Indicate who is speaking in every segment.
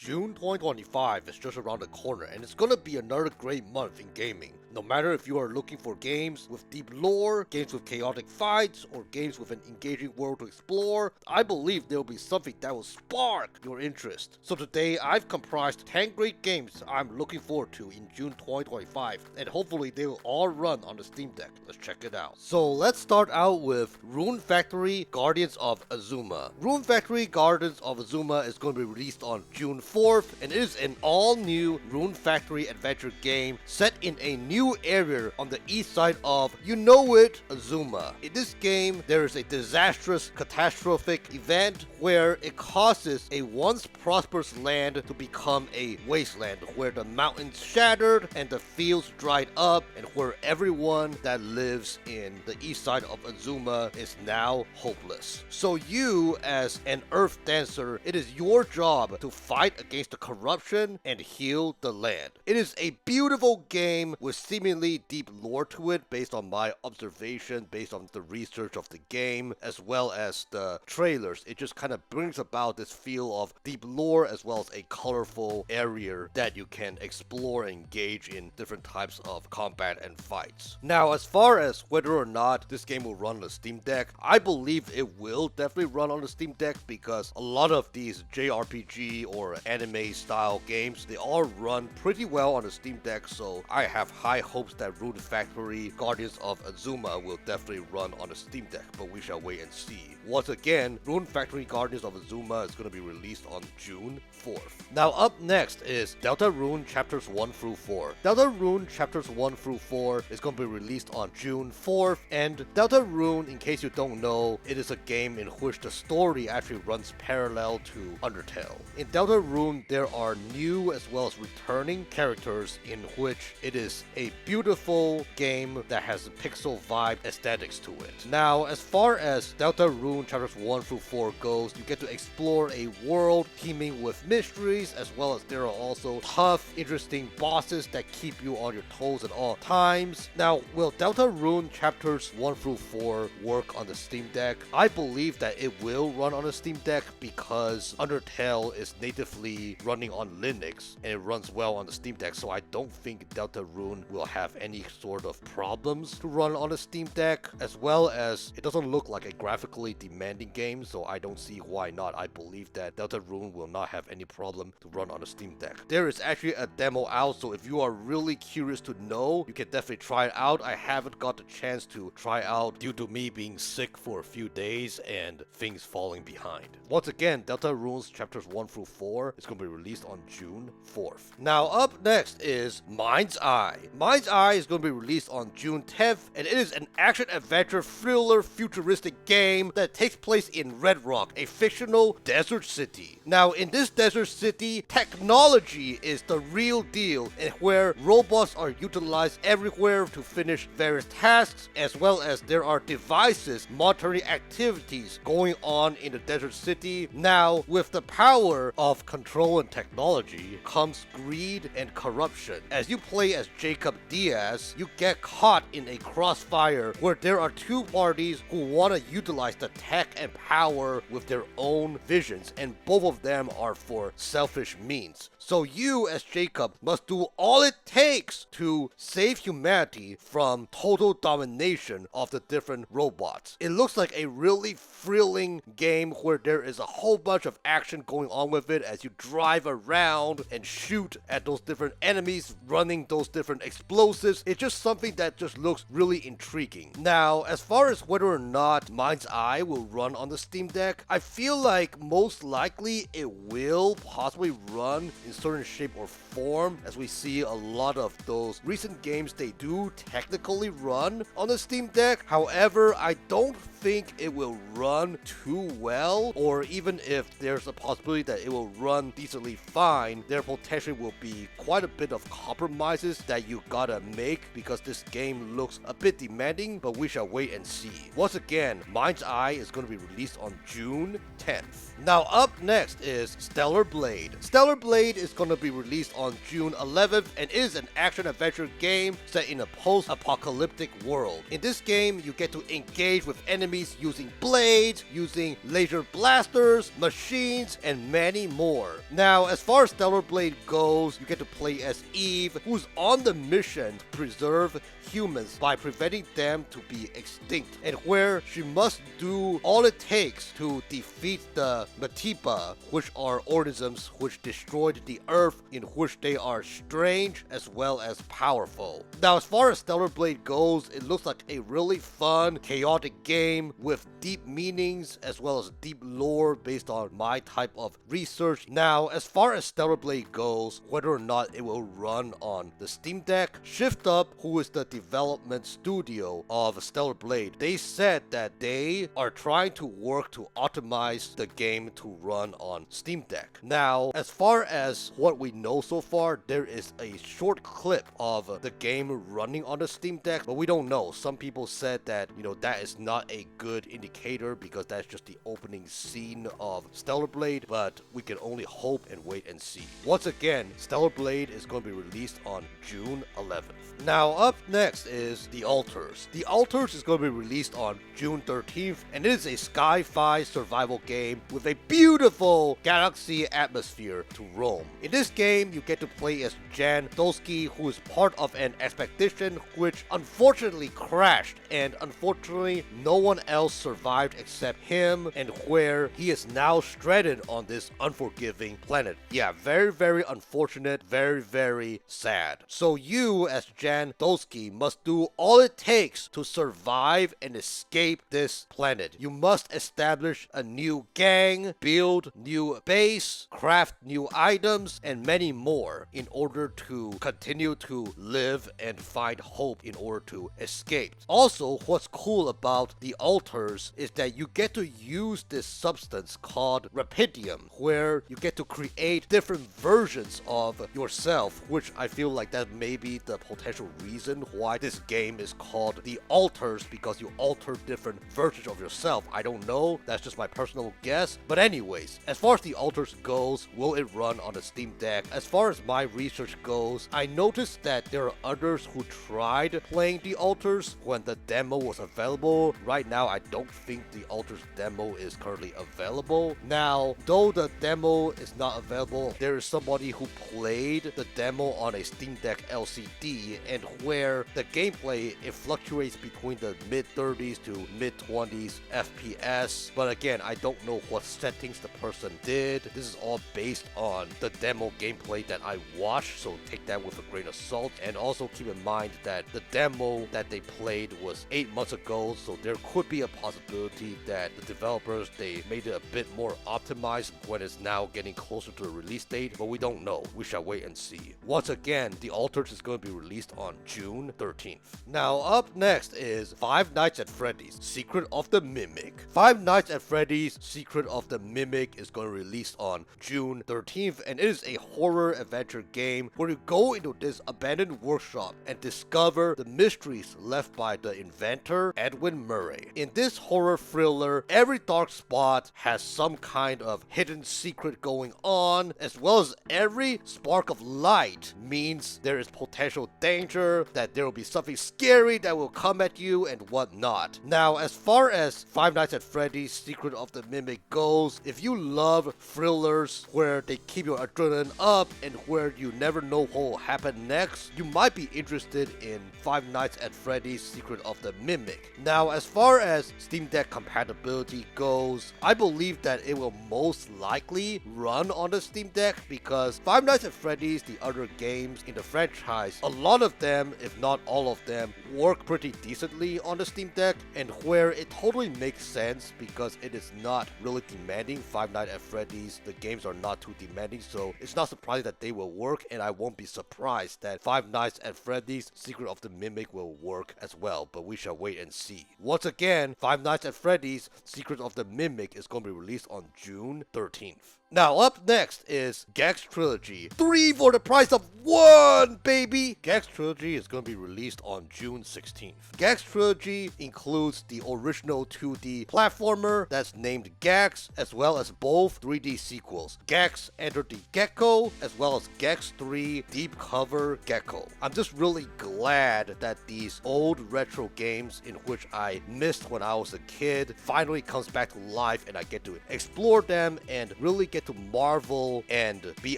Speaker 1: June 2025 is just around the corner, and it's gonna be another great month in gaming. No matter if you are looking for games with deep lore, games with chaotic fights, or games with an engaging world to explore, I believe there will be something that will spark your interest. So today I've comprised 10 great games I'm looking forward to in June 2025, and hopefully they will all run on the Steam Deck. Let's check it out. So let's start out with Rune Factory Guardians of Azuma. Rune Factory Guardians of Azuma is going to be released on June 4th, and it is an all-new Rune Factory adventure game set in a new area on the east side of, you know it, Azuma. In this game, there is a disastrous, catastrophic event where it causes a once prosperous land to become a wasteland, where the mountains shattered and the fields dried up, and where everyone that lives in the east side of Azuma is now hopeless. So you, as an Earth Dancer, it is your job to fight against the corruption and heal the land. It is a beautiful game with seemingly deep lore to it based on my observation, based on the research of the game, as well as the trailers. It just kind of brings about this feel of deep lore as well as a colorful area that you can explore and engage in different types of combat and fights. Now, as far as whether or not this game will run on the Steam Deck, I believe it will definitely run on the Steam Deck because a lot of these JRPG or anime style games, they all run pretty well on the Steam Deck, so I have high hopes that Rune Factory Guardians of Azuma will definitely run on the Steam Deck, but we shall wait and see. Once again, Rune Factory Guardians of Azuma is going to be released on June 4th. Now up next is Deltarune Chapters 1 through 4. Deltarune Chapters 1 through 4 is going to be released on June 4th, and Deltarune, in case you don't know, it is a game in which the story actually runs parallel to Undertale. In Deltarune, there are new as well as returning characters in which it is a beautiful game that has a pixel vibe aesthetics to it. Now, as far as Deltarune Chapters 1 through 4 goes, you get to explore a world teeming with mysteries, as well as there are also tough, interesting bosses that keep you on your toes at all times. Now, will Deltarune Chapters 1 through 4 work on the Steam Deck? I believe that it will run on the Steam Deck because Undertale is natively running on Linux and it runs well on the Steam Deck, so I don't think Deltarune will have any sort of problems to run on a Steam Deck, as well as it doesn't look like a graphically demanding game, so I don't see why not. I believe that Deltarune will not have any problem to run on a Steam Deck. There is actually a demo out, so if you are really curious to know, you can definitely try it out. I haven't got the chance to try out due to me being sick for a few days and things falling behind. Once again, Deltarune's Chapters 1 through 4 is going to be released on June 4th. Now up next is MindsEye. MindsEye is going to be released on June 10th, and it is an action-adventure thriller futuristic game that takes place in Red Rock, a fictional desert city. Now, in this desert city, technology is the real deal, and where robots are utilized everywhere to finish various tasks, as well as there are devices monitoring activities going on in the desert city. Now, with the power of control and technology comes greed and corruption. As you play as Jacob Diaz, you get caught in a crossfire where there are two parties who want to utilize the tech and power with their own visions, and both of them are for selfish means. So you, as Jacob, must do all it takes to save humanity from total domination of the different robots. It looks like a really thrilling game where there is a whole bunch of action going on with it as you drive around and shoot at those different enemies, running those different explosives. It's just something that just looks really intriguing. Now, as far as whether or not MindsEye will run on the Steam Deck, I feel like most likely it will possibly run in certain shape or form, as we see a lot of those recent games, they do technically run on the Steam Deck. However, I don't think it will run too well, or even if there's a possibility that it will run decently fine, there potentially will be quite a bit of compromises that you gotta make because this game looks a bit demanding, but we shall wait and see. Once again, MindsEye is going to be released on June 10th. Now up next is Stellar Blade. Stellar Blade is is going to be released on June 11th and is an action-adventure game set in a post-apocalyptic world. In this game, you get to engage with enemies using blades, using laser blasters, machines, and many more. Now, as far as Stellar Blade goes, you get to play as Eve, who's on the mission to preserve humans by preventing them to be extinct, and where she must do all it takes to defeat the Matipa, which are organisms which destroyed the Earth, in which they are strange as well as powerful. Now, as far as Stellar Blade goes, it looks like a really fun, chaotic game with deep meanings as well as deep lore based on my type of research. Now, as far as Stellar Blade goes, whether or not it will run on the Steam Deck, Shift Up, who is the development studio of Stellar Blade, they said that they are trying to work to optimize the game to run on Steam Deck. Now, as far as what we know so far, there is a short clip of the game running on the Steam Deck, but we don't know. Some people said that, that is not a good indicator because that's just the opening scene of Stellar Blade, but we can only hope and wait and see. Once again, Stellar Blade is going to be released on June 11th. Now, up next is The Altars. The Altars is going to be released on June 13th, and it is a sci-fi survival game with a beautiful galaxy atmosphere to roam. In this game, you get to play as Jan Dolsky, who is part of an expedition which unfortunately crashed, and unfortunately no one else survived except him, and where he is now stranded on this unforgiving planet. Yeah, very, very unfortunate, very, very sad. So you, as Jan Dolsky, must do all it takes to survive and escape this planet. You must establish a new gang, build new base, craft new items, and many more in order to continue to live and find hope in order to escape. Also, what's cool about the altars is that you get to use this substance called rapidium, where you get to create different versions of yourself, which I feel like that may be the potential reason why this game is called The Altars, because you alter different versions of yourself. I don't know, that's just my personal guess. But anyways, as far as The Altars goes, will it run on the Steam Deck? As far as my research goes, I noticed that there are others who tried playing The Altars when the demo was available. Right now, I don't think The Altars demo is currently available. Now, though the demo is not available, there is somebody who played the demo on a Steam Deck LCD, and where the gameplay, it fluctuates between the mid-30s to mid-20s FPS. But again, I don't know what settings the person did. This is all based on the demo gameplay that I watched, so take that with a grain of salt. And also keep in mind that the demo that they played was 8 months ago, so there could be a possibility that the developers, they made it a bit more optimized when it's now getting closer to the release date, but we don't know. We shall wait and see. Once again, The Altars is going to be released on June 13th. Now, up next is Five Nights at Freddy's Secret of the Mimic. Five Nights at Freddy's Secret of the Mimic is going to release on June 13th, and it is a horror adventure game where you go into this abandoned workshop and discover the mysteries left by the inventor, Edwin Murray. In this horror thriller, every dark spot has some kind of hidden secret going on, as well as every spark of light means there is potential danger, that there will be something scary that will come at you and whatnot. Now, as far as Five Nights at Freddy's Secret of the Mimic goes, if you love thrillers where they keep your adrenaline up and where you never know what will happen next, you might be interested in Five Nights at Freddy's Secret of the Mimic. Now, as far as Steam Deck compatibility goes, I believe that it will most likely run on the Steam Deck because Five Nights at Freddy's, the other games in the franchise, a lot of them, if not all of them, work pretty decently on the Steam Deck, and where it totally makes sense because it is not really demanding. Five Nights at Freddy's, the games are not too demanding, so it's not surprising that they will work, and I won't be surprised that Five Nights at Freddy's Secret of the Mimic will work as well, but we shall wait and see. Once again, Five Nights at Freddy's Secret of the Mimic is going to be released on June 13th. Now up next is Gex Trilogy. 3 for the price of 1, baby! Gex Trilogy is going to be released on June 16th. Gex Trilogy includes the original 2D platformer that's named Gex, as well as both 3D sequels, Gex Enter the Gecko, as well as Gex 3 Deep Cover Gecko. I'm just really glad that these old retro games in which I missed when I was a kid finally comes back to life, and I get to explore them and really get to marvel and be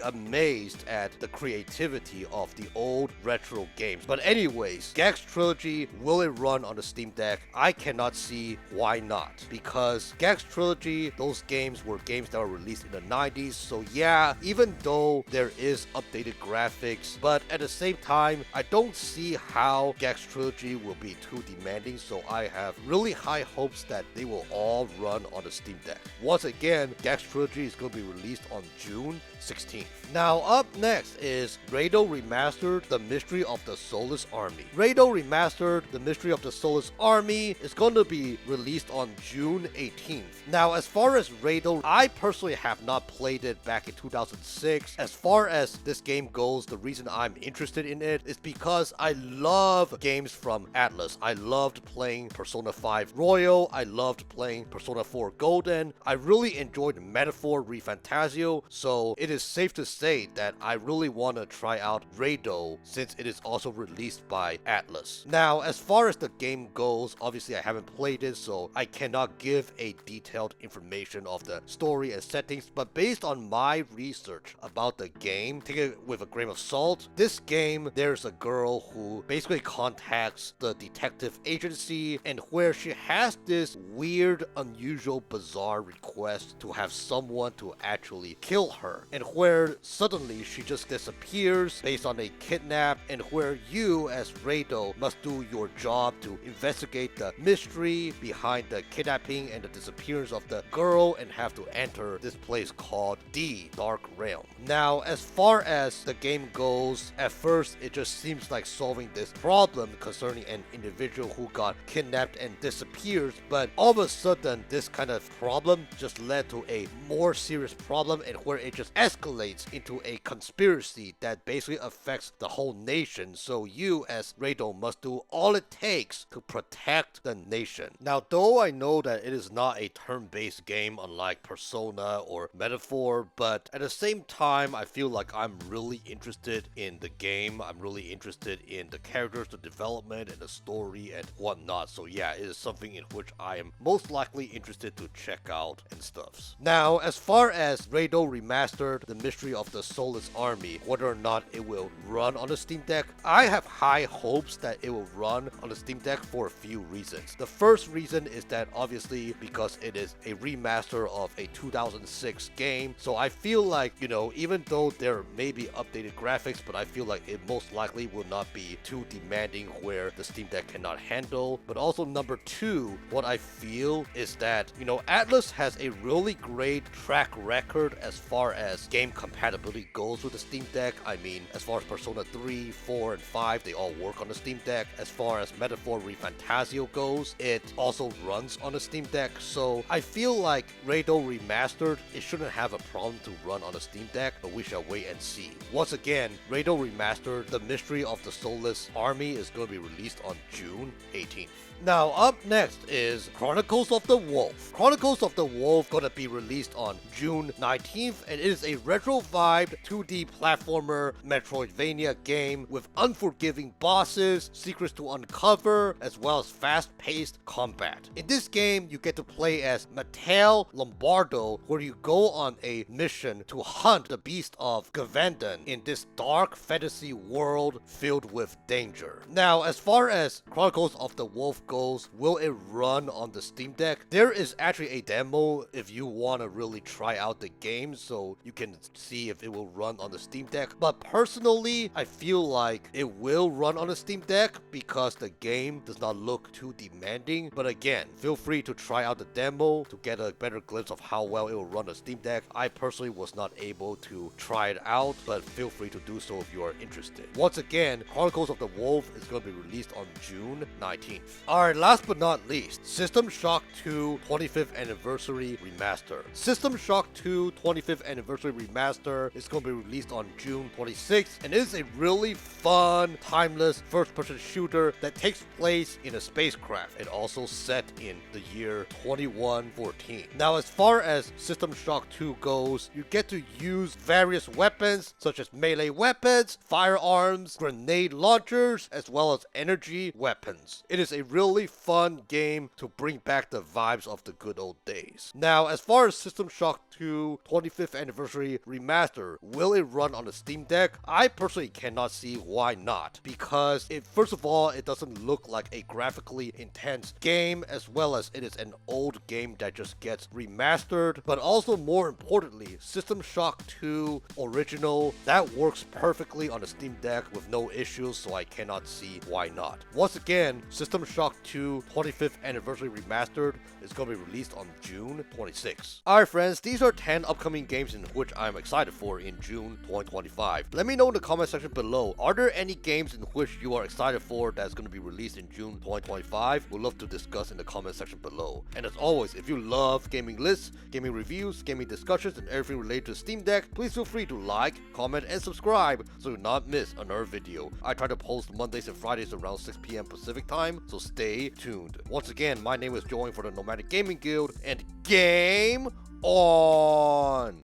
Speaker 1: amazed at the creativity of the old retro games. But anyways, Gex Trilogy, will it run on the Steam Deck? I cannot see why not, because Gex Trilogy, those games were games that were released in the 90s, so yeah, even though there is updated graphics, but at the same time, I don't see how Gex Trilogy will be too demanding, so I have really high hopes that they will all run on the Steam Deck. Once again, Gex Trilogy is going to be released on June 16th. Now up next is RAIDOU Remastered, The Mystery of the Soulless Army. RAIDOU Remastered, The Mystery of the Soulless Army is going to be released on June 18th. Now as far as RAIDOU, I personally have not played it back in 2006. As far as this game goes, the reason I'm interested in it is because I love games from Atlus. I loved playing Persona 5 Royal, I loved playing Persona 4 Golden, I really enjoyed Metaphor ReFantazio, so it is safe to say that I really want to try out RAIDOU since it is also released by Atlus. Now, as far as the game goes, obviously I haven't played it, so I cannot give a detailed information of the story and settings, but based on my research about the game, take it with a grain of salt. This game, there's a girl who basically contacts the detective agency, and where she has this weird, unusual, bizarre request to have someone to actually kill her, and where suddenly she just disappears based on a kidnap, and where you as RAIDOU must do your job to investigate the mystery behind the kidnapping and the disappearance of the girl, and have to enter this place called the Dark Realm. Now, as far as the game goes, at first it just seems like solving this problem concerning an individual who got kidnapped and disappears, but all of a sudden this kind of problem just led to a more serious problem, and where it just escalates into a conspiracy that basically affects the whole nation, so you as RAIDOU must do all it takes to protect the nation. Now, though I know that it is not a turn-based game unlike Persona or Metaphor, but at the same time I feel like I'm really interested in the game. I'm really interested in the characters, the development, and the story and whatnot, so yeah, it is something in which I am most likely interested to check out and stuff. Now, as far as RAIDOU Remastered, The Mystery of the Soulless Army, whether or not it will run on the Steam Deck, I have high hopes that it will run on the Steam Deck for a few reasons. The first reason is that obviously because it is a remaster of a 2006 game, so I feel like, you know, even though there may be updated graphics, but I feel like it most likely will not be too demanding where the Steam Deck cannot handle. But also number two, what I feel is that, you know, Atlus has a really great track record as far as game compatibility goes with the Steam Deck. I mean, as far as Persona 3, 4, and 5, they all work on the Steam Deck. As far as Metaphor ReFantazio goes, it also runs on the Steam Deck. So I feel like RAIDOU Remastered, it shouldn't have a problem to run on the Steam Deck, but we shall wait and see. Once again, RAIDOU Remastered, The Mystery of the Soulless Army is going to be released on June 18th. Now, up next is Chronicles of the Wolf. Chronicles of the Wolf gonna be released on June 19th, and it is a retro-vibed 2D platformer Metroidvania game with unforgiving bosses, secrets to uncover, as well as fast-paced combat. In this game, you get to play as Matteo Lombardo, where you go on a mission to hunt the beast of Gavendon in this dark fantasy world filled with danger. Now, as far as Chronicles of the Wolf goes, will it run on the Steam Deck? There is actually a demo if you want to really try out the game, so you can see if it will run on the Steam Deck. But personally, I feel like it will run on the Steam Deck because the game does not look too demanding. But again, feel free to try out the demo to get a better glimpse of how well it will run on Steam Deck. I personally was not able to try it out, but feel free to do so if you are interested. Once again, Chronicles of the Wolf is going to be released on June 19th. Alright, last but not least, System Shock 2 25th Anniversary Remaster. System Shock 2 25th Anniversary Remaster is going to be released on June 26th, and it is a really fun, timeless first-person shooter that takes place in a spacecraft and also set in the year 2114. Now, as far as System Shock 2 goes, you get to use various weapons such as melee weapons, firearms, grenade launchers, as well as energy weapons. It is a really fun game to bring back the vibes of the good old days. Now, as far as System Shock 2 25th Anniversary Remaster, will it run on the Steam Deck? I personally cannot see why not, because first of all, it doesn't look like a graphically intense game, as well as it is an old game that just gets remastered. But also, more importantly, System Shock 2 Original, that works perfectly on the Steam Deck with no issues, so I cannot see why not. Once again, System Shock 2 25th Anniversary Remastered is going to be released on June 26th. Alright friends, these are 10 upcoming games in which I'm excited for in June 2025. Let me know in the comment section below, are there any games in which you are excited for that's going to be released in June 2025? We'd love to discuss in the comment section below. And as always, if you love gaming lists, gaming reviews, gaming discussions, and everything related to Steam Deck, please feel free to like, comment, and subscribe so you do not miss another video. I try to post Mondays and Fridays around 6 p.m. Pacific time, so stay tuned. Once again, my name is Joey for the Nomadic Gaming Guild, and game on!